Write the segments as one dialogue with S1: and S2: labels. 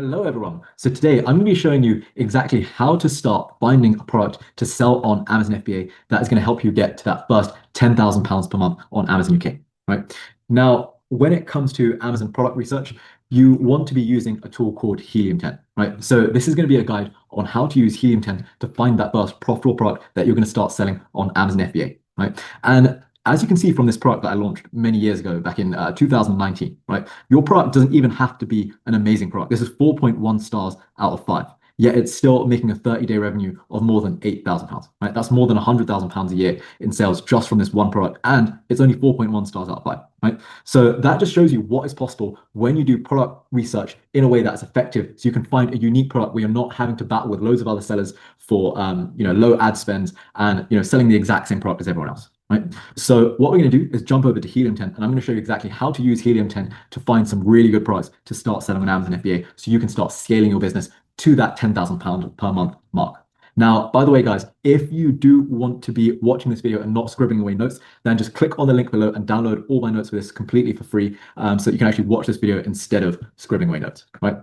S1: Hello everyone. So today I'm going to be showing you exactly how to start finding a product to sell on Amazon FBA that is going to help you get to that first £10,000 per month on Amazon UK, right? Now, when it comes to Amazon product research, you want to be using a tool called Helium 10, right? So this is going to be a guide on how to use Helium 10 to find that first profitable product that you're going to start selling on Amazon FBA, right? And as you can see from this product that I launched many years ago, back in 2019, right? Your product doesn't even have to be an amazing product. This is 4.1 stars out of 5. Yet it's still making a 30-day revenue of more than £8,000, right? That's more than £100,000 a year in sales just from this one product. And it's only 4.1 stars out of 5, right? So that just shows you what is possible when you do product research in a way that's effective. So you can find a unique product where you're not having to battle with loads of other sellers for low ad spends and selling the exact same product as everyone else. Right. So what we're going to do is jump over to Helium 10, and I'm going to show you exactly how to use Helium 10 to find some really good products to start selling on Amazon FBA so you can start scaling your business to that £10,000 per month mark. Now, by the way, guys, if you do want to be watching this video and not scribbling away notes, then just click on the link below and download all my notes for this completely for free so that you can actually watch this video instead of scribbling away notes, right?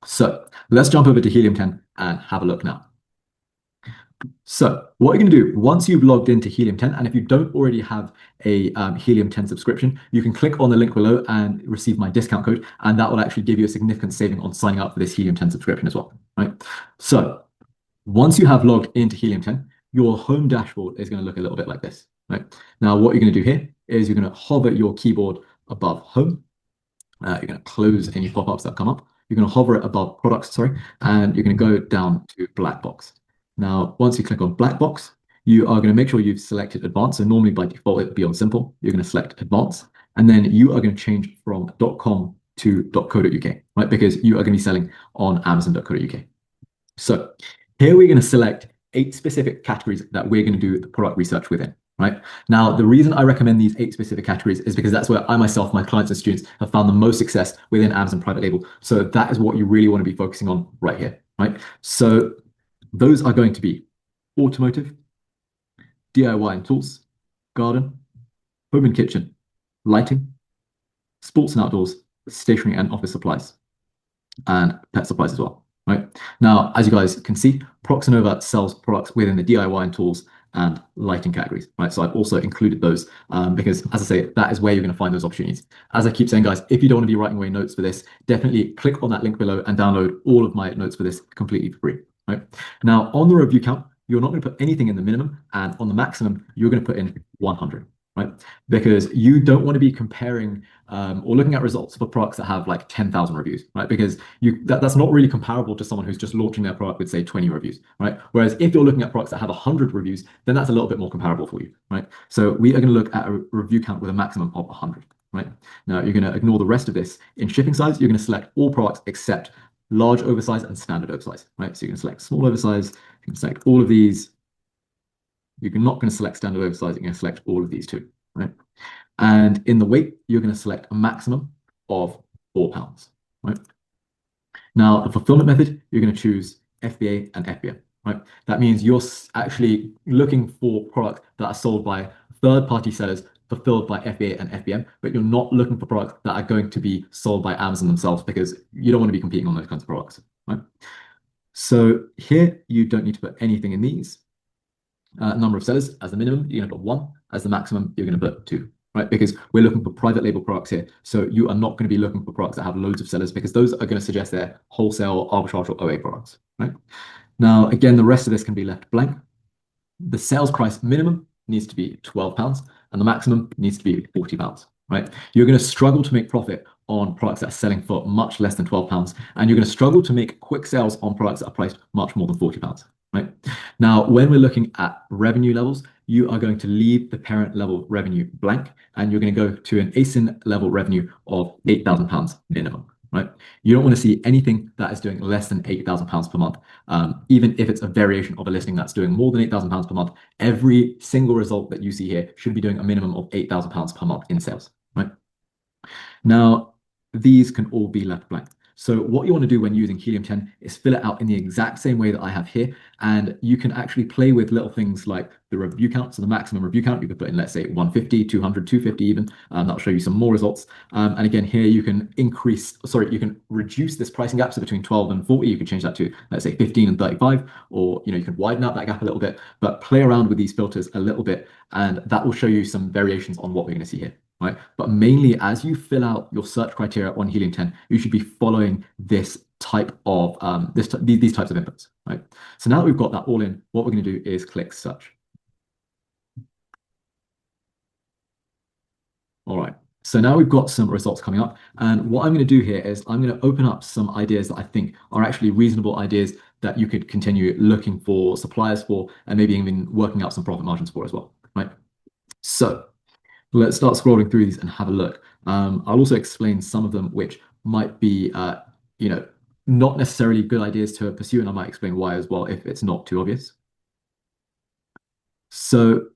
S1: So let's jump over to Helium 10 and have a look now. So what you're going to do once you've logged into Helium 10, and if you don't already have a Helium 10 subscription, you can click on the link below and receive my discount code, and that will actually give you a significant saving on signing up for this Helium 10 subscription as well, right? So once you have logged into Helium 10, your home dashboard is going to look a little bit like this, right? Now, what you're going to do here is you're going to hover your keyboard above home. You're going to close any pop-ups that come up. You're going to hover it above products, sorry, and you're going to go down to black box. Now, once you click on black box, you are going to make sure you've selected advanced. So normally by default, it would be on simple. You're going to select advanced, and then you are going to change from .com to .co.uk, right? Because you are going to be selling on Amazon.co.uk. So here we're going to select 8 specific categories that we're going to do the product research within, right? Now, the reason I recommend these 8 specific categories is because that's where I myself, my clients and students have found the most success within Amazon private label. So that is what you really want to be focusing on right here, right? So those are going to be automotive, DIY and tools, garden, home and kitchen, lighting, sports and outdoors, stationery and office supplies, and pet supplies as well, right? Now, as you guys can see, Proxinova sells products within the DIY and tools and lighting categories, right? So I've also included those because, as I say, that is where you're going to find those opportunities. As I keep saying, guys, if you don't want to be writing away notes for this, definitely click on that link below and download all of my notes for this completely for free. Right. Now, on the review count, you're not going to put anything in the minimum, and on the maximum, you're going to put in 100, right? Because you don't want to be comparing or looking at results for products that have like 10,000 reviews, right? Because that's not really comparable to someone who's just launching their product with, say, 20 reviews, right? Whereas if you're looking at products that have 100 reviews, then that's a little bit more comparable for you, right? So we are going to look at a review count with a maximum of 100, right? Now, you're going to ignore the rest of this. In shipping size, you're going to select all products except large oversize and standard oversize, right? So you can select small oversize, you can select all of these. You're not going to select standard oversize, you're going to select all of these too, right? And in the weight, you're going to select a maximum of £4, right? Now, the fulfillment method, you're going to choose FBA and FBM, right? That means you're actually looking for products that are sold by third-party sellers fulfilled by FBA and FBM, but you're not looking for products that are going to be sold by Amazon themselves because you don't want to be competing on those kinds of products, right? So here, you don't need to put anything in these. Number of sellers as the minimum, you're going to put 1. As the maximum, you're going to put 2, right? Because we're looking for private label products here. So you are not going to be looking for products that have loads of sellers because those are going to suggest they're wholesale, arbitrage, or OA products, right? Now, again, the rest of this can be left blank. The sales price minimum needs to be £12 and the maximum needs to be £40, right? You're going to struggle to make profit on products that are selling for much less than £12, and you're going to struggle to make quick sales on products that are priced much more than £40, right? Now, when we're looking at revenue levels, you are going to leave the parent level revenue blank, and you're going to go to an ASIN level revenue of £8,000 minimum, right? You don't want to see anything that is doing less than £8,000 per month. Even if it's a variation of a listing that's doing more than £8,000 per month, every single result that you see here should be doing a minimum of £8,000 per month in sales, right? Now, these can all be left blank. So what you want to do when using Helium 10 is fill it out in the exact same way that I have here. And you can actually play with little things like the review count. So the maximum review count, you could put in, let's say 150, 200, 250 even. That'll show you some more results. And again, here you can you can reduce this pricing gap. So between 12 and 40, you can change that to, let's say 15 and 35, or, you can widen out that gap a little bit, but play around with these filters a little bit. And that will show you some variations on what we're going to see here. Right. But mainly as you fill out your search criteria on Helium 10, you should be following this type of these types of inputs. Right. So now that we've got that all in, what we're going to do is click search. All right. So now we've got some results coming up. And what I'm going to do here is I'm going to open up some ideas that I think are actually reasonable ideas that you could continue looking for suppliers for, and maybe even working out some profit margins for as well. Right. So let's start scrolling through these and have a look. I'll also explain some of them which might be, not necessarily good ideas to pursue, and I might explain why as well if it's not too obvious. So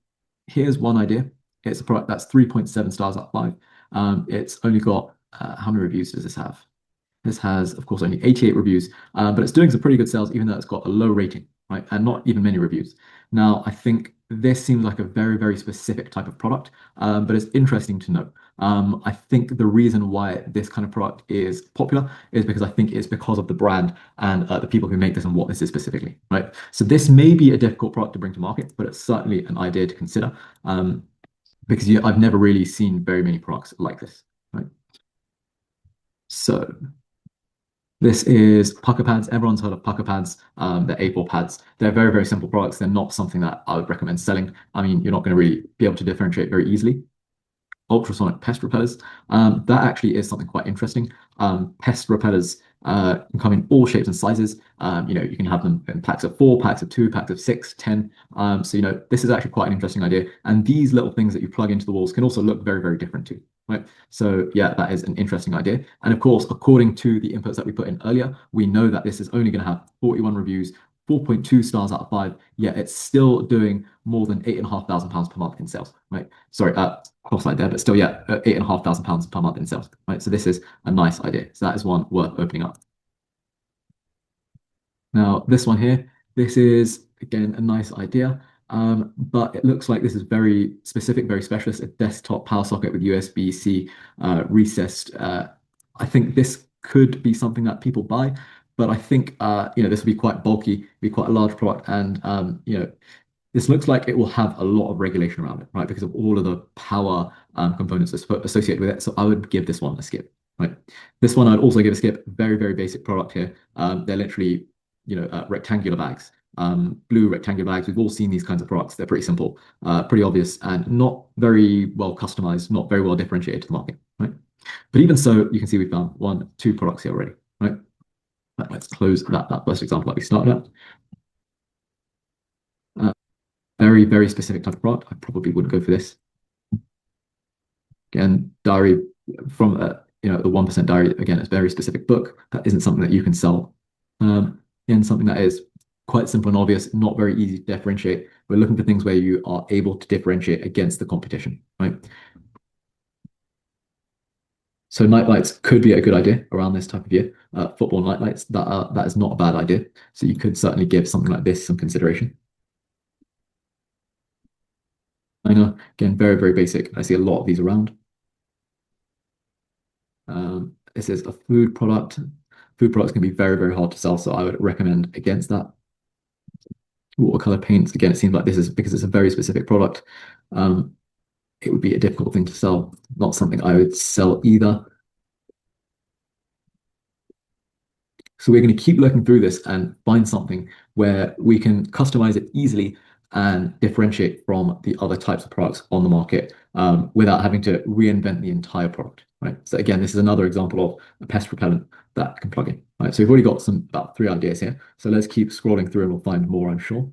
S1: here's one idea. It's a product that's 3.7 stars out of 5. It's only got, how many reviews does this have? This has, of course, only 88 reviews, but it's doing some pretty good sales, even though it's got a low rating, right? And not even many reviews. Now, I think this seems like a very, very specific type of product, but it's interesting to know. I think the reason why this kind of product is popular is because I think it's because of the brand and the people who make this and what this is specifically, right? So this may be a difficult product to bring to market, but it's certainly an idea to consider, because I've never really seen very many products like this, right? So this is pucker pads. Everyone's heard of pucker pads. They're A4 pads. They're very, very simple products. They're not something that I would recommend selling. I mean, you're not going to really be able to differentiate very easily. Ultrasonic pest repellers. That actually is something quite interesting. Pest repellers can come in all shapes and sizes. You can have them in packs of 4, packs of 2, packs of 6, 10. So, this is actually quite an interesting idea. And these little things that you plug into the walls can also look very, very different too. Right. So yeah, that is an interesting idea. And of course, according to the inputs that we put in earlier, we know that this is only going to have 41 reviews, 4.2 stars out of 5, yet it's still doing more than £8,500 per month in sales, right? Sorry, cross-eyed there, but still, yeah, £8,500 per month in sales, right? So this is a nice idea. So that is one worth opening up. Now, this one here, this is, again, a nice idea, but it looks like this is very specific, very specialist, a desktop power socket with USB-C recessed. I think this could be something that people buy, but I think, this will be quite bulky, be quite a large product, and, this looks like it will have a lot of regulation around it, right? Because of all of the power components associated with it. So I would give this one a skip, right? This one I'd also give a skip. Very, very basic product here. They're literally, rectangular bags, blue rectangular bags. We've all seen these kinds of products. They're pretty simple, pretty obvious, and not very well customized, not very well differentiated to the market, right? But even so, you can see we found 1, 2 products here already, right? Let's close that first example that we started at. Very, very specific type of product. I probably wouldn't go for this. Again, diary from the 1% diary. Again, it's a very specific book. That isn't something that you can sell. And something that is quite simple and obvious, not very easy to differentiate. We're looking for things where you are able to differentiate against the competition, right? So night lights could be a good idea around this type of year. Football night lights, that is not a bad idea. So you could certainly give something like this some consideration. I know, again, very, very basic. I see a lot of these around. This is a food product. Food products can be very, very hard to sell, so I would recommend against that. Watercolor paints, again, it seems like this is because it's a very specific product. It would be a difficult thing to sell. Not something I would sell either. So we're going to keep looking through this and find something where we can customize it easily and differentiate from the other types of products on the market without having to reinvent the entire product, right? So again, this is another example of a pest repellent that can plug in, right? So we've already got about 3 ideas here. So let's keep scrolling through and we'll find more, I'm sure.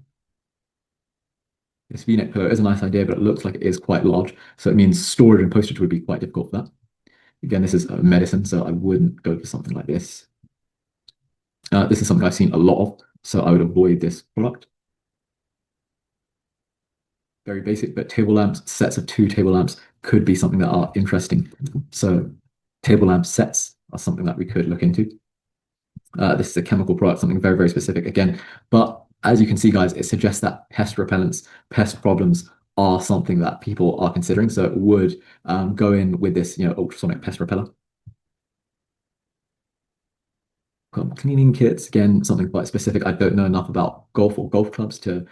S1: This V-neck pillow is a nice idea, but it looks like it is quite large. So it means storage and postage would be quite difficult for that. Again, this is medicine, so I wouldn't go for something like this. This is something I've seen a lot of, so I would avoid this product. Very basic, but table lamps, sets of 2 table lamps could be something that are interesting. So table lamp sets are something that we could look into. This is a chemical product, something very, very specific again. But as you can see, guys, it suggests that pest repellents, pest problems are something that people are considering. So it would go in with this, ultrasonic pest repeller. Cleaning kits, again, something quite specific. I don't know enough about golf or golf clubs to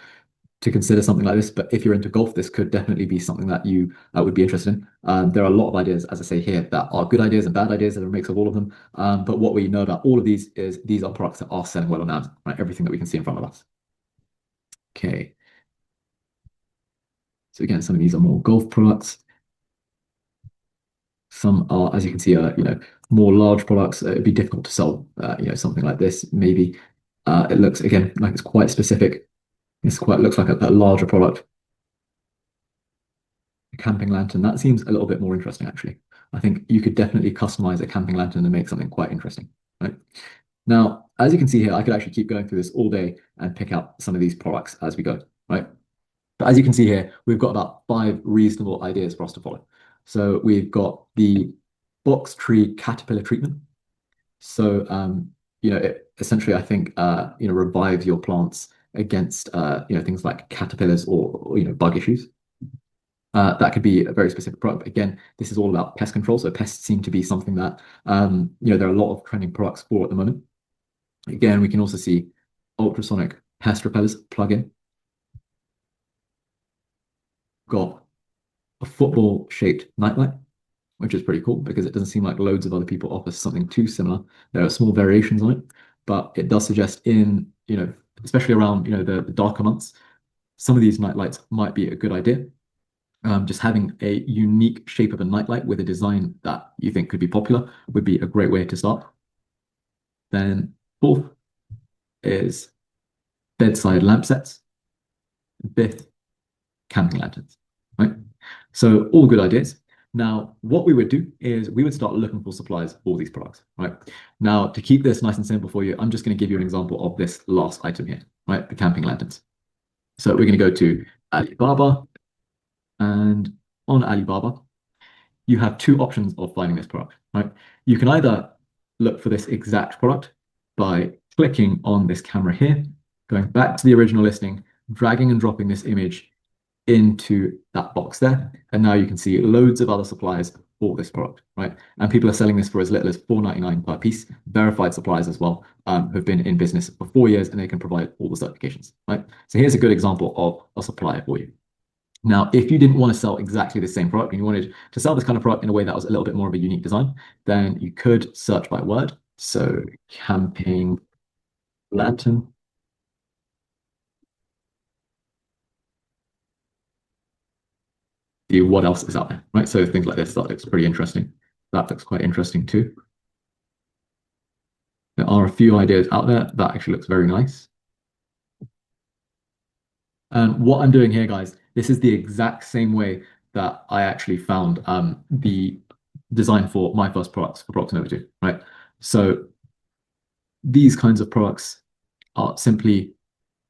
S1: consider something like this, but if you're into golf, this could definitely be something that you would be interested in. There are a lot of ideas, as I say here, that are good ideas and bad ideas. There's a mix of all of them. But what we know about all of these is these are products that are selling well on Amazon, right? Everything that we can see in front of us. Okay. So again, some of these are more golf products. Some are, as you can see, more large products. It'd be difficult to sell, something like this. Maybe it looks again like it's quite specific. Looks like a larger product. A camping lantern. That seems a little bit more interesting, actually. I think you could definitely customize a camping lantern and make something quite interesting, right? Now, as you can see here, I could actually keep going through this all day and pick out some of these products as we go, right? But as you can see here, we've got about 5 reasonable ideas for us to follow. So we've got the box tree caterpillar treatment. So, it essentially, I think, revives your plants against, things like caterpillars or bug issues. That could be a very specific product. Again, this is all about pest control. So pests seem to be something that, there are a lot of trending products for at the moment. Again, we can also see ultrasonic pest repellers plug-in. Got a football-shaped nightlight, which is pretty cool because it doesn't seem like loads of other people offer something too similar. There are small variations on it, but it does suggest especially around, the darker months, some of these nightlights might be a good idea. Just having a unique shape of a nightlight with a design that you think could be popular would be a great way to start. Then fourth is bedside lamp sets. Fifth, camping lanterns, right? So all good ideas. Now, what we would do is we would start looking for suppliers for these products, right? Now, to keep this nice and simple for you, I'm just going to give you an example of this last item here, right? The camping lanterns. So we're going to go to Alibaba, and on Alibaba, you have 2 options of finding this product, right? You can either look for this exact product by clicking on this camera here, going back to the original listing, dragging and dropping this image into that box there. And now you can see loads of other suppliers for this product, right? And people are selling this for as little as $4.99 per piece. Verified suppliers as well, have been in business for 4 years and they can provide all the certifications, right? So here's a good example of a supplier for you. Now, if you didn't want to sell exactly the same product and you wanted to sell this kind of product in a way that was a little bit more of a unique design, then you could search by word. So camping lantern. See what else is out there, right? So things like this, that looks pretty interesting. That looks quite interesting too. There are a few ideas out there that actually looks very nice. And what I'm doing here, guys, this is the exact same way that I actually found the design for my first products for Proximo 2, right? So these kinds of products are simply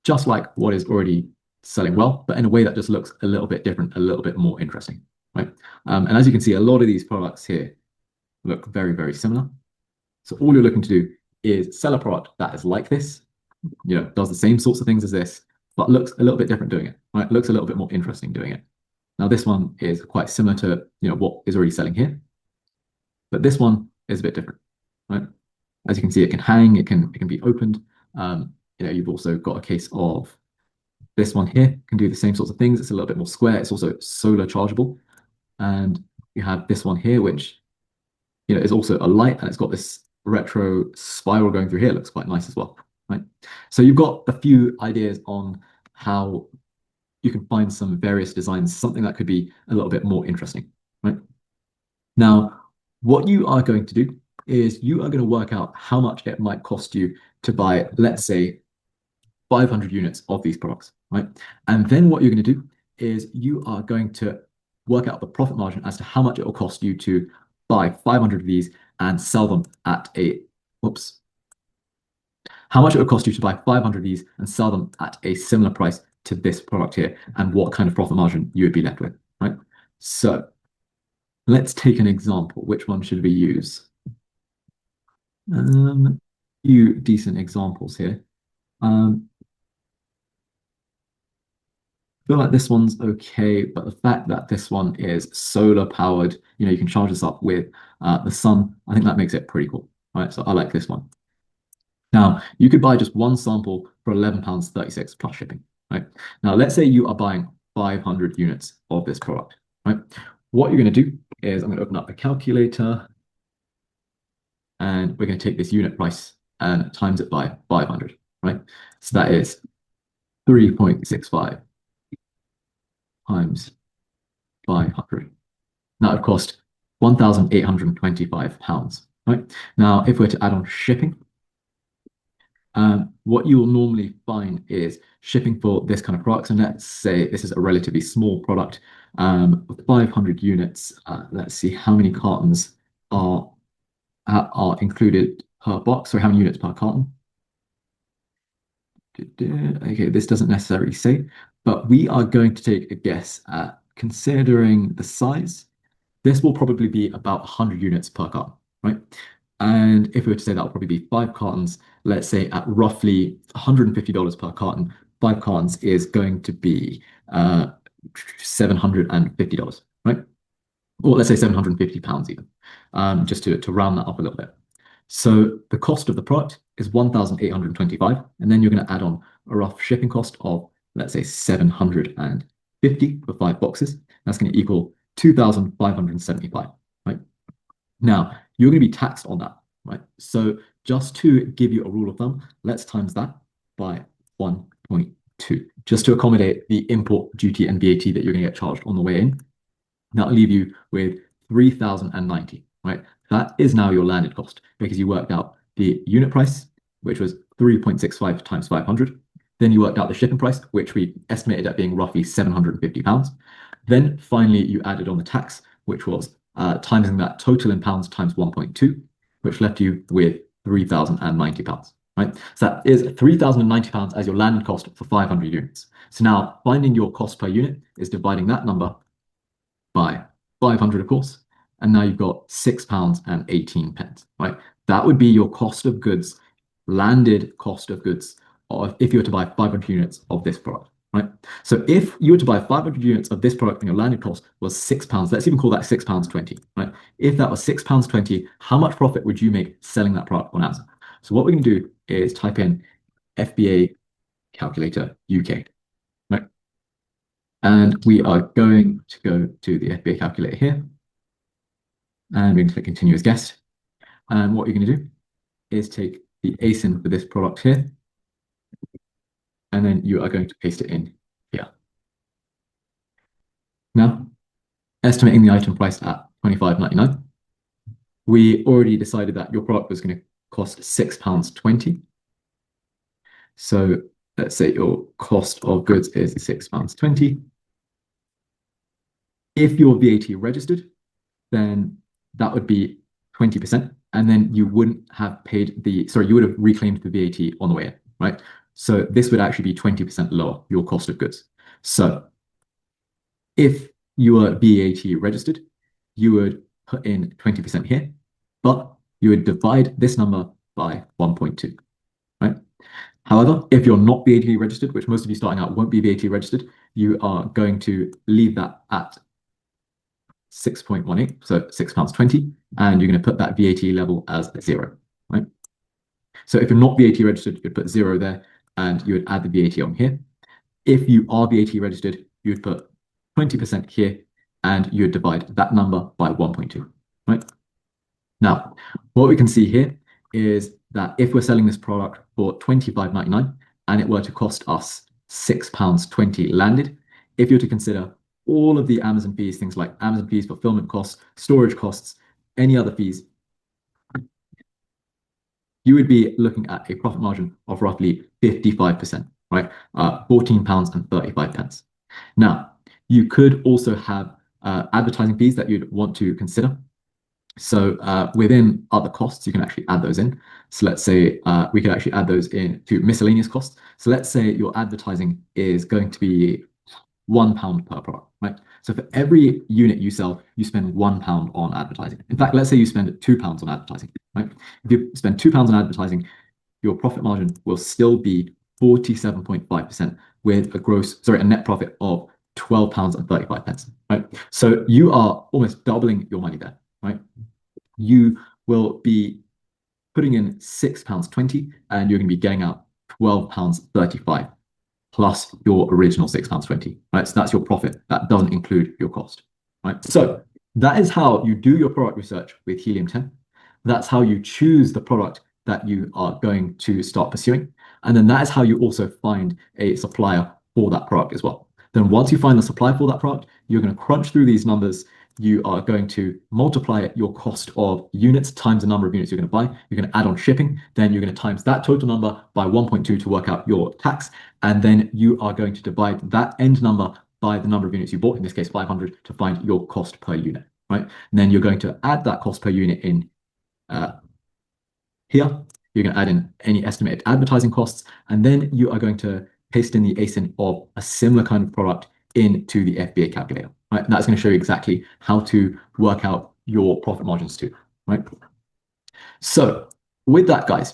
S1: just like what is already selling well, but in a way that just looks a little bit different, a little bit more interesting, right? And as you can see, a lot of these products here look very, very similar. So all you're looking to do is sell a product that is like this, does the same sorts of things as this, but looks a little bit different doing it, right? Looks a little bit more interesting doing it. Now this one is quite similar to what is already selling here, but this one is a bit different, right? As you can see, it can hang, it can be opened. You've also got a case of this one here can do the same sorts of things. It's a little bit more square. It's also solar chargeable, and you have this one here, which is also a light, and it's got this retro spiral going through here. It looks quite nice as well, right? So you've got a few ideas on how you can find some various designs, something that could be a little bit more interesting, right? Now, what you are going to do is you are going to work out how much it might cost you to buy, let's say, 500 units of these products, right? And then what you're going to do is you are going to work out the profit margin as to how much it will cost you to buy 500 of these and sell them at how much it would cost you to buy 500 of these and sell them at a similar price to this product here, and what kind of profit margin you would be left with, right? So let's take an example. Which one should we use? few decent examples here. Feel like this one's okay, but the fact that this one is solar powered, you can charge this up with the sun. I think that makes it pretty cool, right? So I like this one. Now, you could buy just one sample for £11.36 plus shipping, right? Now, let's say you are buying 500 units of this product, right? What you're going to do is I'm going to open up a calculator and we're going to take this unit price and times it by 500, right? So that is 3.65 times 500. That would cost £1,825, right? Now, if we're to add on shipping, what you will normally find is shipping for this kind of product. And let's say this is a relatively small product with 500 units. Let's see how many cartons are included per box, or how many units per carton. Okay, this doesn't necessarily say, but we are going to take a guess at, considering the size, this will probably be about 100 units per carton, right? And if we were to say that will probably be 5 cartons, let's say at roughly $150 per carton, 5 cartons is going to be $750, right? Or let's say £750 even, just to round that up a little bit. So the cost of the product is 1,825, and then you're going to add on a rough shipping cost of, let's say, 750 for 5 boxes. That's going to equal 2,575, right? Now, you're going to be taxed on that, right? So just to give you a rule of thumb, let's times that by 1.2, just to accommodate the import duty and VAT that you're going to get charged on the way in. That'll leave you with 3,090, right? That is now your landed cost because you worked out the unit price, which was 3.65 times 500. Then you worked out the shipping price, which we estimated at being roughly £750. Then finally, you added on the tax, which was timesing that total in pounds times 1.2, which left you with £3,090, right? So that is £3,090 as your landed cost for 500 units. So now finding your cost per unit is dividing that number by 500, of course, and now you've got £6.18, right? That would be your cost of goods, landed cost of goods, if you were to buy 500 units of this product, right? So if you were to buy 500 units of this product and your landed cost was £6, let's even call that £6.20, right? If that was £6.20, how much profit would you make selling that product on Amazon? So what we're going to do is type in FBA calculator UK, right? And we are going to go to the FBA calculator here. And we're going to click continue as guest. And what you're going to do is take the ASIN for this product here. And then you are going to paste it in here. Now, estimating the item price at £25.99. We already decided that your product was going to cost £6.20. So let's say your cost of goods is £6.20. If you're VAT registered, then that would be 20%. And then you wouldn't have paid you would have reclaimed the VAT on the way in, right? So this would actually be 20% lower, your cost of goods. So if you are VAT registered, you would put in 20% here, but you would divide this number by 1.2, right? However, if you're not VAT registered, which most of you starting out won't be VAT registered, you are going to leave that at 6.18, so £6.20, and you're going to put that VAT level as 0, right? So if you're not VAT registered, you'd put 0 there, and you would add the VAT on here. If you are VAT registered, you would put 20% here, and you would divide that number by 1.2, right? Now, what we can see here is that if we're selling this product for £25.99 and it were to cost us £6.20 landed, if you're to consider all of the Amazon fees, things like Amazon fees, fulfillment costs, storage costs, any other fees, you would be looking at a profit margin of roughly 55%, right? £14.35. Now, you could also have advertising fees that you'd want to consider. So within other costs, you can actually add those in. So let's say we could actually add those in to miscellaneous costs. So let's say your advertising is going to be £1 per product, right? So for every unit you sell, you spend £1 on advertising. In fact, let's say you spend £2 on advertising, right? If you spend £2 on advertising, your profit margin will still be 47.5% with a net profit of £12.35, right? So you are almost doubling your money there, right? You will be putting in £6.20 and you're going to be getting out £12.35 plus your original £6.20, right? So that's your profit. That doesn't include your cost, right? So that is how you do your product research with Helium 10. That's how you choose the product that you are going to start pursuing. And then that is how you also find a supplier for that product as well. Then once you find the supplier for that product, you're going to crunch through these numbers. You are going to multiply your cost of units times the number of units you're going to buy. You're going to add on shipping. Then you're going to times that total number by 1.2 to work out your tax. And then you are going to divide that end number by the number of units you bought, in this case 500, to find your cost per unit, right? And then you're going to add that cost per unit in here. You're going to add in any estimated advertising costs, and then you are going to paste in the ASIN of a similar kind of product into the FBA calculator, right? And that's going to show you exactly how to work out your profit margins too, right? So with that, guys,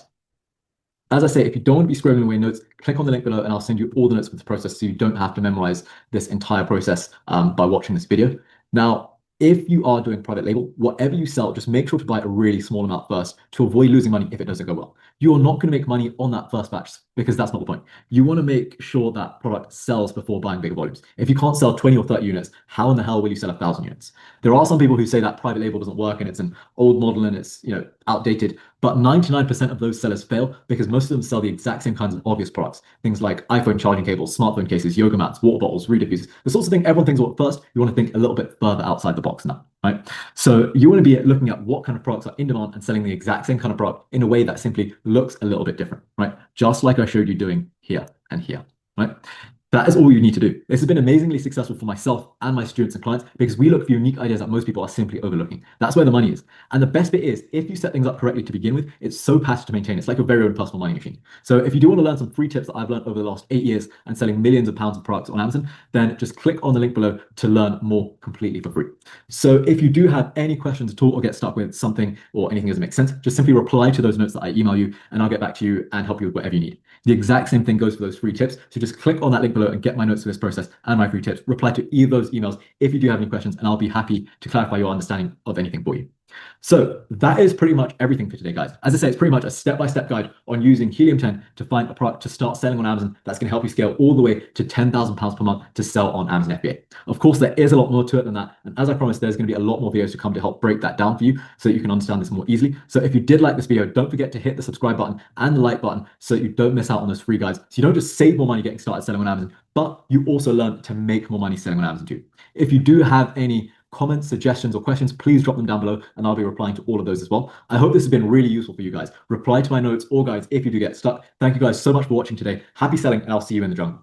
S1: as I say, if you don't want to be scribbling away notes, click on the link below and I'll send you all the notes for this process so you don't have to memorize this entire process by watching this video. Now, if you are doing private label, whatever you sell, just make sure to buy a really small amount first to avoid losing money if it doesn't go well. You are not going to make money on that first batch because that's not the point. You want to make sure that product sells before buying bigger volumes. If you can't sell 20 or 30 units, how in the hell will you sell 1,000 units? There are some people who say that private label doesn't work and it's an old model and it's outdated, but 99% of those sellers fail because most of them sell the exact same kinds of obvious products. Things like iPhone charging cables, smartphone cases, yoga mats, water bottles, reader fuses, the sorts of thing everyone thinks about first. You want to think a little bit further outside the box now, right? So you want to be looking at what kind of products are in demand and selling the exact same kind of product in a way that simply looks a little bit different, right? Just like I showed you doing here and here, right? That is all you need to do. This has been amazingly successful for myself and my students and clients because we look for unique ideas that most people are simply overlooking. That's where the money is. And the best bit is, if you set things up correctly to begin with, it's so passive to maintain. It's like your very own personal money machine. So if you do want to learn some free tips that I've learned over the last 8 years and selling millions of pounds of products on Amazon, then just click on the link below to learn more completely for free. So if you do have any questions at all or get stuck with something or anything doesn't make sense, just simply reply to those notes that I email you and I'll get back to you and help you with whatever you need. The exact same thing goes for those free tips. So just click on that link below and get my notes for this process and my free tips. Reply to either of those emails if you do have any questions, and I'll be happy to clarify your understanding of anything for you. So that is pretty much everything for today, guys. As I say, it's pretty much a step-by-step guide on using Helium 10 to find a product to start selling on Amazon that's going to help you scale all the way to £10,000 per month to sell on Amazon FBA. Of course, there is a lot more to it than that. And as I promised, there's going to be a lot more videos to come to help break that down for you so that you can understand this more easily. So if you did like this video, don't forget to hit the subscribe button and the like button so that you don't miss out on those free guides. So you don't just save more money getting started selling on Amazon, but you also learn to make more money selling on Amazon too. If you do have any comments, suggestions, or questions, please drop them down below and I'll be replying to all of those as well. I hope this has been really useful for you guys. Reply to my notes or guides if you do get stuck. Thank you guys so much for watching today. Happy selling, and I'll see you in the jungle.